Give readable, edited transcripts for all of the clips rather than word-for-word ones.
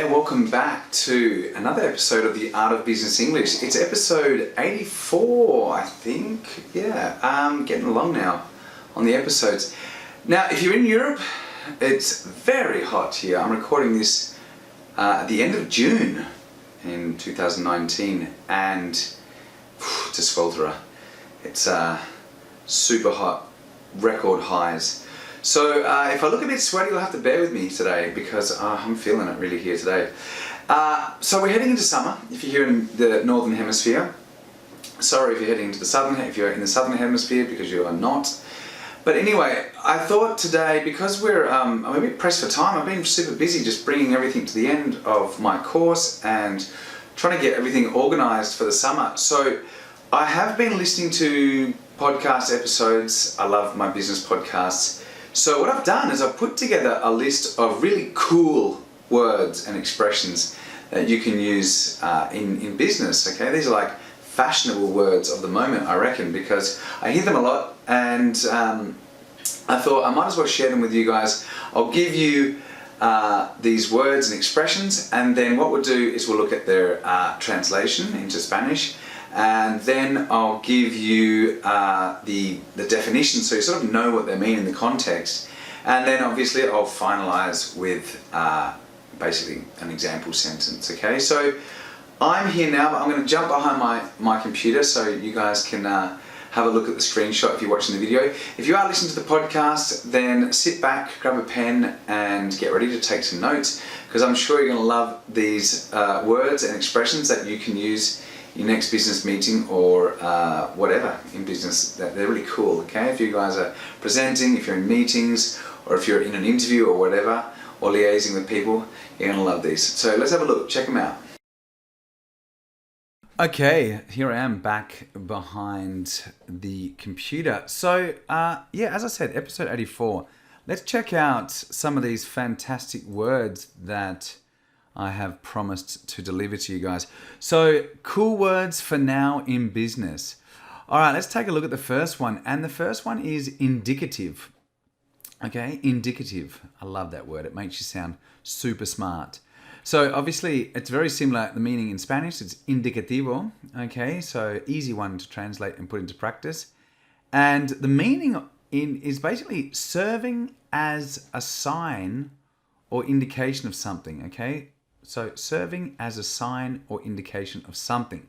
there, welcome back to another episode of the Art of Business English. It's episode 84, I think. Yeah, getting along now on the episodes. Now, if you're in Europe, it's very hot here. I'm recording this at the end of June in 2019, and to swelterer. It's super hot, record highs. So if I look a bit sweaty, you'll have to bear with me today because I'm feeling it really here today. So we're heading into summer if you're here in the Northern Hemisphere. Sorry if you're heading into if you're in the Southern Hemisphere, because you are not. But anyway, I thought today, because I'm a bit pressed for time, I've been super busy just bringing everything to the end of my course and trying to get everything organized for the summer. So I have been listening to podcast episodes. I love my business podcasts. So what I've done is I've put together a list of really cool words and expressions that you can use in business, okay? These are like fashionable words of the moment, I reckon, because I hear them a lot, and I thought I might as well share them with you guys. I'll give you these words and expressions, and then what we'll do is we'll look at their translation into Spanish, and then I'll give you the definition so you sort of know what they mean in the context. And then obviously I'll finalize with basically an example sentence, okay? So I'm here now, but I'm going to jump behind my computer so you guys can have a look at the screenshot if you're watching the video. If you are listening to the podcast, then sit back, grab a pen and get ready to take some notes, because I'm sure you're going to love these words and expressions that you can use your next business meeting or whatever in business. They're really cool, okay? If you guys are presenting, if you're in meetings, or if you're in an interview or whatever, or liaising with people, you're gonna love these. So let's have a look, check them out. Okay, here I am back behind the computer. So as I said, episode 84. Let's check out some of these fantastic words that I have promised to deliver to you guys. So, cool words for now in business. All right, let's take a look at the first one. And the first one is indicative. Okay, indicative. I love that word. It makes you sound super smart. So, obviously, it's very similar. The meaning in Spanish, it's indicativo. Okay, so easy one to translate and put into practice. And the meaning is basically serving as a sign or indication of something, okay? So serving as a sign or indication of something.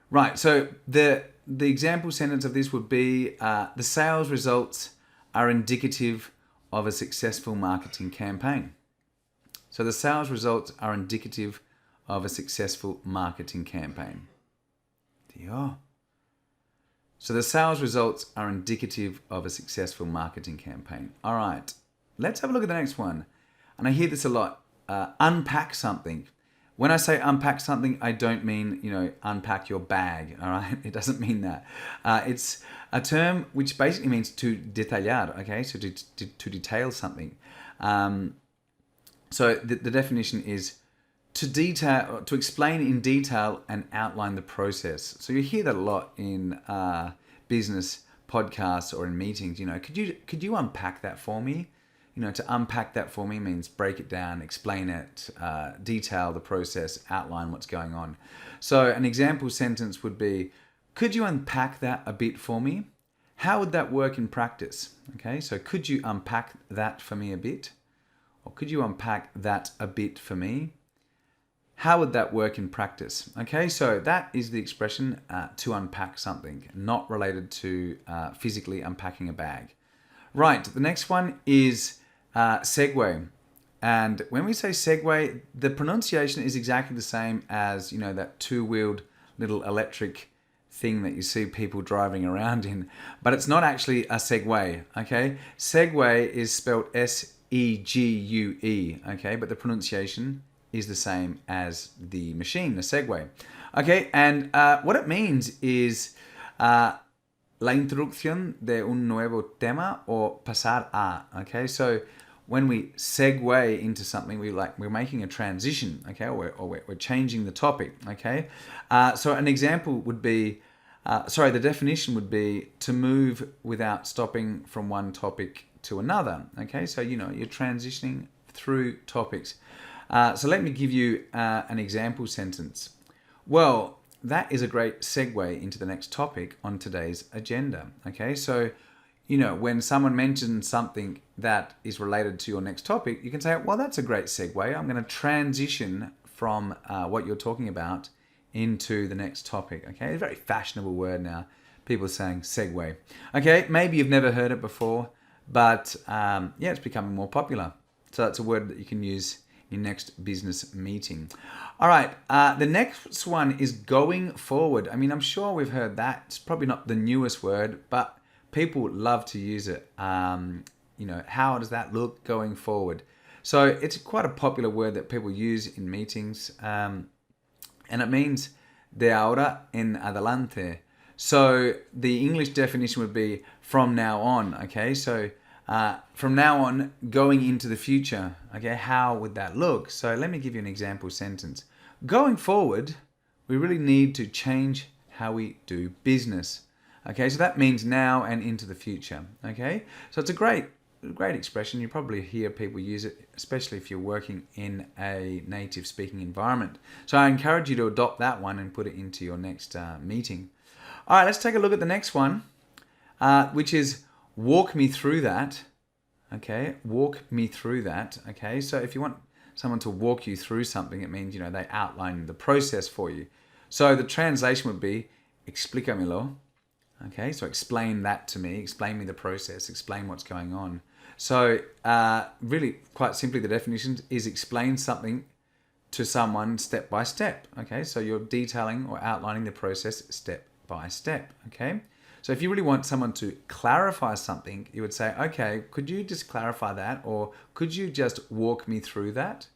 Right, so the example sentence of this would be, the sales results are indicative of a successful marketing campaign. So the sales results are indicative of a successful marketing campaign. Yeah. So the sales results are indicative of a successful marketing campaign. All right, let's have a look at the next one. And I hear this a lot. Unpack something. When I say unpack something, I don't mean, unpack your bag, all right? It doesn't mean that. It's a term which basically means to detallar, okay? So to detail something. So the definition is to explain in detail and outline the process. So you hear that a lot in business podcasts or in meetings, could you unpack that for me? To unpack that for me means break it down, explain it, detail the process, outline what's going on. So an example sentence would be, could you unpack that a bit for me? How would that work in practice? Okay, so could you unpack that for me a bit? Or could you unpack that a bit for me? How would that work in practice? Okay, so that is the expression to unpack something, not related to physically unpacking a bag. Right, the next one is segue. And when we say segue, the pronunciation is exactly the same as, that two-wheeled little electric thing that you see people driving around in. But it's not actually a Segway, okay? Segway is spelled S-E-G-U-E, okay? But the pronunciation is the same as the machine, the Segway. Okay, and what it means is la introducción de un nuevo tema o pasar a, okay? So when we segue into something, we're making a transition, okay? Or we're changing the topic, okay? So an example would be, the definition would be to move without stopping from one topic to another, okay? So, you're transitioning through topics. So let me give you an example sentence. Well, that is a great segue into the next topic on today's agenda. Okay, so when someone mentions something that is related to your next topic, you can say, well, that's a great segue. I'm going to transition from what you're talking about into the next topic. Okay, a very fashionable word now. People are saying segue. Okay, maybe you've never heard it before, but it's becoming more popular. So that's a word that you can use in your next business meeting. All right, the next one is going forward. I mean, I'm sure we've heard that. It's probably not the newest word, but people love to use it. How does that look going forward? So it's quite a popular word that people use in meetings, and it means de ahora en adelante. So the English definition would be from now on. Okay, so from now on, going into the future. Okay, how would that look? So let me give you an example sentence. Going forward, we really need to change how we do business. Okay, so that means now and into the future. Okay, so it's a great expression. You probably hear people use it, especially if you're working in a native speaking environment. So I encourage you to adopt that one and put it into your next meeting. All right, let's take a look at the next one, which is walk me through that. Okay, walk me through that. Okay, so if you want someone to walk you through something, it means, they outline the process for you. So the translation would be explícamelo. Okay, so explain that to me, explain me the process, explain what's going on. So really, quite simply, the definition is explain something to someone step by step. Okay, so you're detailing or outlining the process step by step. Okay, so if you really want someone to clarify something, you would say, okay, could you just clarify that, or could you just walk me through that?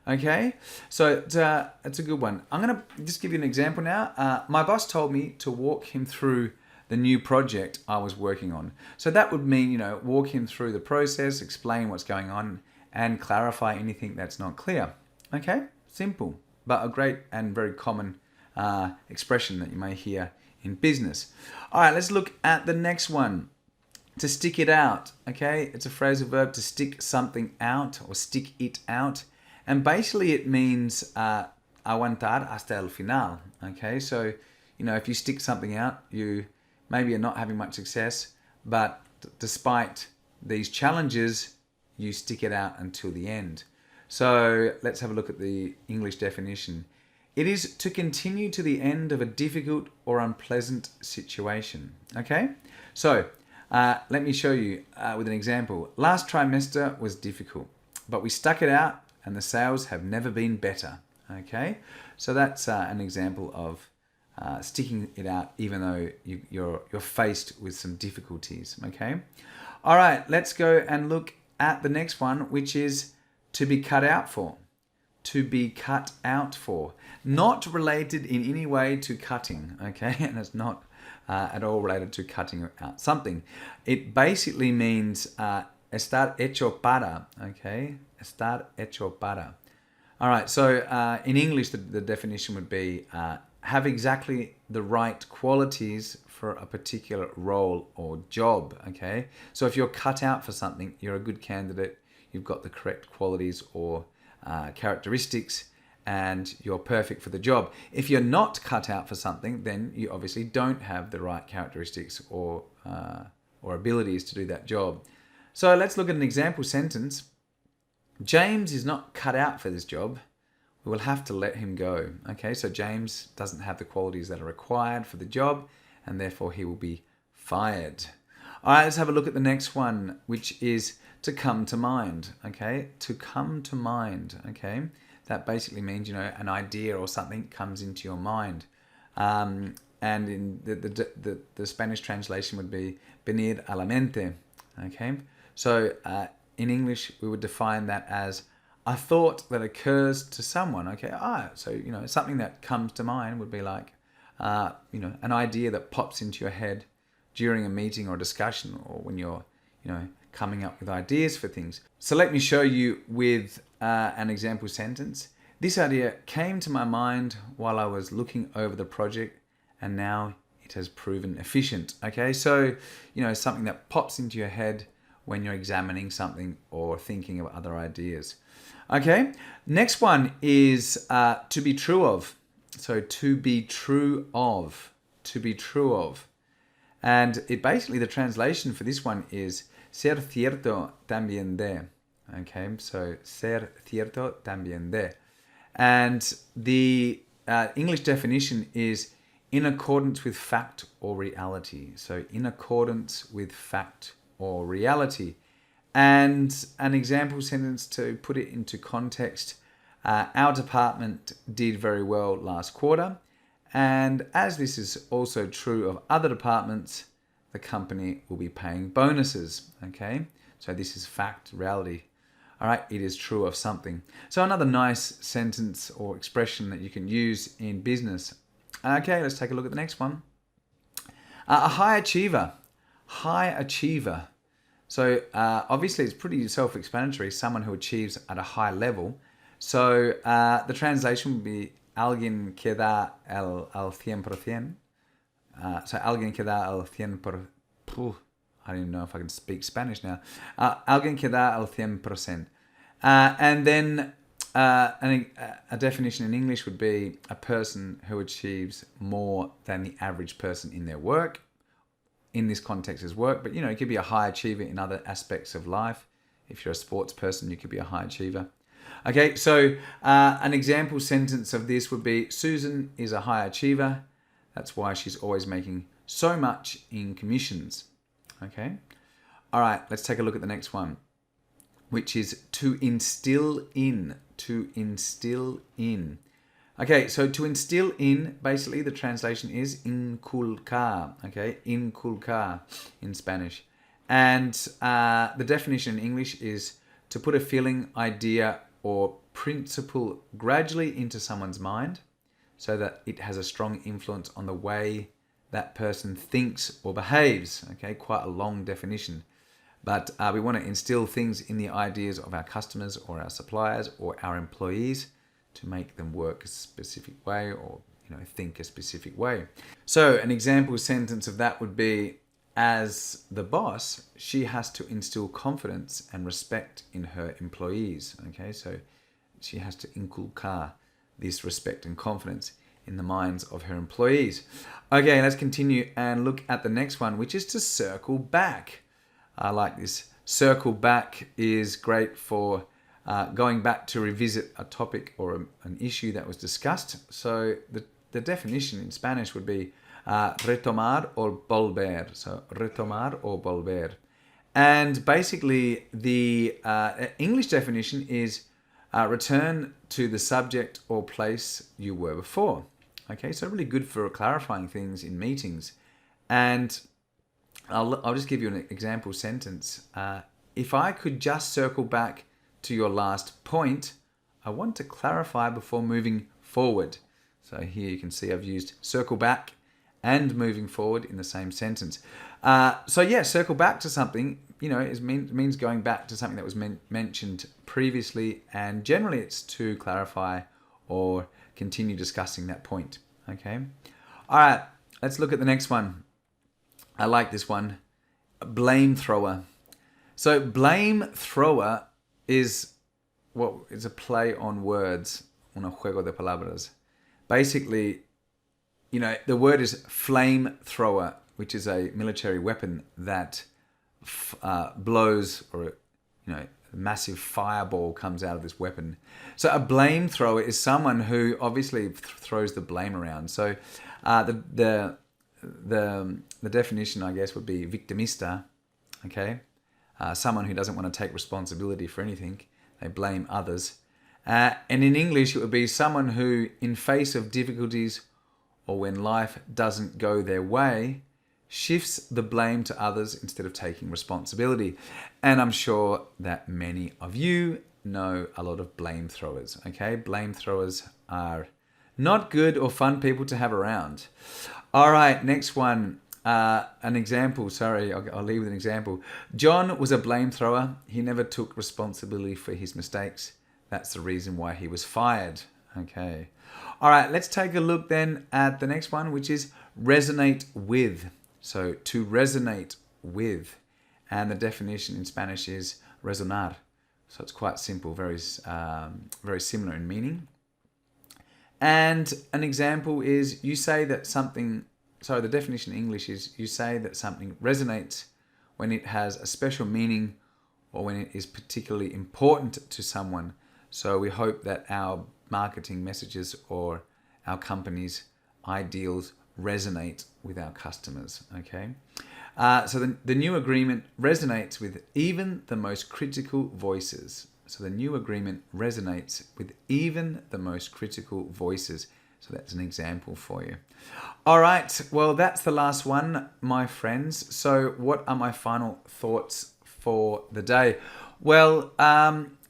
Okay, so it's a good one. I'm going to just give you an example now. My boss told me to walk him through the new project I was working on. So that would mean, walk him through the process, explain what's going on, and clarify anything that's not clear. Okay, simple, but a great and very common expression that you may hear in business. All right, let's look at the next one. To stick it out. Okay, it's a phrasal verb to stick something out or stick it out. And basically it means aguantar hasta el final. Okay, so, if you stick something out, maybe you're not having much success, but despite these challenges, you stick it out until the end. So let's have a look at the English definition. It is to continue to the end of a difficult or unpleasant situation. Okay, so let me show you with an example. Last trimester was difficult, but we stuck it out and the sales have never been better. Okay, so that's an example of sticking it out even though you're faced with some difficulties. Okay, all right, let's go and look at the next one, which is to be cut out for. To be cut out for. Not related in any way to cutting, okay, and it's not at all related to cutting out something. It basically means estar hecho para, okay, estar hecho para. All right, so in English, the definition would be have exactly the right qualities for a particular role or job, okay? So if you're cut out for something, you're a good candidate, you've got the correct qualities or characteristics, and you're perfect for the job. If you're not cut out for something, then you obviously don't have the right characteristics or abilities to do that job. So let's look at an example sentence. James is not cut out for this job. We will have to let him go. Okay, so James doesn't have the qualities that are required for the job, and therefore he will be fired. All right, let's have a look at the next one, which is to come to mind. Okay, to come to mind. Okay, that basically means, an idea or something comes into your mind. And in the Spanish translation would be venir a la mente. Okay, so in English we would define that as a thought that occurs to someone. Okay, so something that comes to mind would be like an idea that pops into your head during a meeting or discussion, or when you're coming up with ideas for things. So let me show you with an example sentence. This idea came to my mind while I was looking over the project, and now it has proven efficient. Okay, so something that pops into your head when you're examining something or thinking of other ideas. Okay, next one is to be true of. So to be true of, to be true of. And it basically, the translation for this one is ser cierto también de. Okay, so ser cierto también de. And the English definition is in accordance with fact or reality. So in accordance with fact or reality. And an example sentence to put it into context, our department did very well last quarter. And as this is also true of other departments, the company will be paying bonuses. Okay, so this is fact, reality. All right, it is true of something. So another nice sentence or expression that you can use in business. Okay, let's take a look at the next one. A high achiever. High achiever. So obviously it's pretty self-explanatory, someone who achieves at a high level. So the translation would be alguien que da el 100%. So alguien que da el 100%. I don't even know if I can speak Spanish now. Alguien que da el 100%. And then a definition in English would be a person who achieves more than the average person in their work. In this context is work, but it could be a high achiever in other aspects of life. If you're a sports person, you could be a high achiever. Okay, so an example sentence of this would be Susan is a high achiever. That's why she's always making so much in commissions. Okay. All right, let's take a look at the next one, which is to instill in. To instill in. Okay, so to instill in, basically the translation is inculcar. Okay, inculcar in Spanish. And the definition in English is to put a feeling, idea, or principle gradually into someone's mind so that it has a strong influence on the way that person thinks or behaves. Okay, quite a long definition. But we want to instill things in the ideas of our customers or our suppliers or our employees to make them work a specific way or think a specific way. So an example sentence of that would be, as the boss, she has to instill confidence and respect in her employees. Okay, so she has to inculcar this respect and confidence in the minds of her employees. Okay, let's continue and look at the next one, which is to circle back. I like this. Circle back is great for going back to revisit a topic or an issue that was discussed. So the definition in Spanish would be retomar or volver. So retomar or volver. And basically the English definition is return to the subject or place you were before. Okay, so really good for clarifying things in meetings. And I'll just give you an example sentence. If I could just circle back to your last point, I want to clarify before moving forward. So here you can see I've used circle back and moving forward in the same sentence. So yeah, circle back to something, means going back to something that was mentioned previously, and generally it's to clarify or continue discussing that point. Okay. All right, let's look at the next one. I like this one. Blame thrower. So blame thrower is a play on words, un juego de palabras. Basically, the word is flame thrower, which is a military weapon that blows, or a massive fireball comes out of this weapon. So a blame thrower is someone who obviously throws the blame around. So the definition, I guess, would be victimista. Okay, someone who doesn't want to take responsibility for anything. They blame others. And in English, it would be someone who, in face of difficulties or when life doesn't go their way, shifts the blame to others instead of taking responsibility. And I'm sure that many of you know a lot of blame throwers. Okay, blame throwers are not good or fun people to have around. All right, next one. An example. Sorry, I'll leave with an example. John was a blame thrower. He never took responsibility for his mistakes. That's the reason why he was fired. Okay. All right, let's take a look then at the next one, which is resonate with. So to resonate with. And the definition in Spanish is resonar. So it's quite simple, very similar in meaning. And an example is you say that something, so the definition in English is you say that something resonates when it has a special meaning or when it is particularly important to someone. So we hope that our marketing messages or our company's ideals resonate with our customers, okay? So the new agreement resonates with even the most critical voices. So the new agreement resonates with even the most critical voices. So that's an example for you. All right, well, that's the last one, my friends. So what are my final thoughts for the day? Well,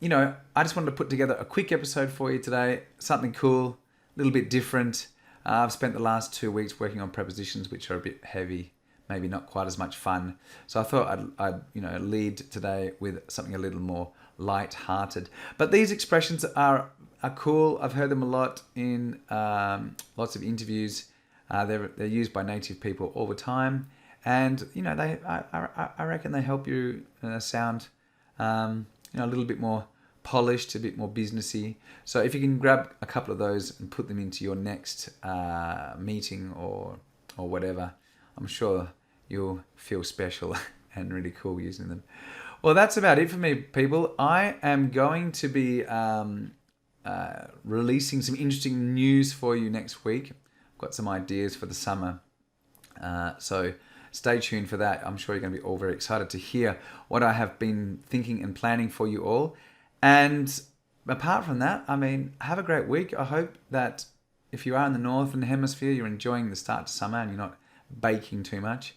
you know, I just wanted to put together a quick episode for you today. Something cool, a little bit different. I've spent the last 2 weeks working on prepositions, which are a bit heavy, maybe not quite as much fun. So I thought I'd lead today with something a little more light-hearted. But these expressions are cool. I've heard them a lot in lots of interviews. They're used by native people all the time, and you know I reckon they help you sound a little bit more polished, a bit more businessy. So if you can grab a couple of those and put them into your next meeting or whatever, I'm sure you'll feel special and really cool using them. Well, that's about it for me, people. I am going to be releasing some interesting news for you next week. I've got some ideas for the summer. So stay tuned for that. I'm sure you're going to be all very excited to hear what I have been thinking and planning for you all. And apart from that, I mean, have a great week. I hope that if you are in the Northern Hemisphere, you're enjoying the start to summer and you're not baking too much.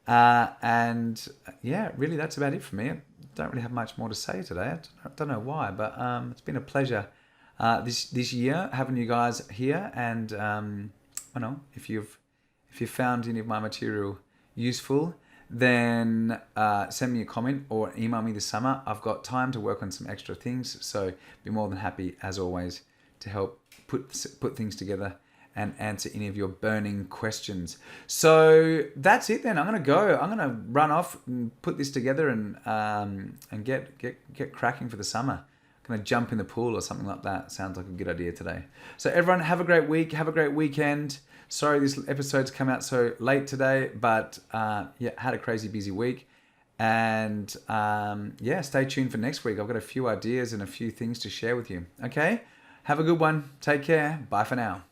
And yeah, really, that's about it for me. I don't really have much more to say today. I don't know why, but it's been a pleasure this year having you guys here. And I know if you've found any of my material useful, then send me a comment or email me this summer. I've got time to work on some extra things, so be more than happy as always to help put things together and answer any of your burning questions. So that's it then. I'm gonna go. I'm gonna run off and put this together and get cracking for the summer. I'm gonna jump in the pool or something like that. Sounds like a good idea today. So everyone, have a great week. Have a great weekend. Sorry this episode's come out so late today, but yeah, had a crazy busy week. And yeah, stay tuned for next week. I've got a few ideas and a few things to share with you. Okay? Have a good one. Take care. Bye for now.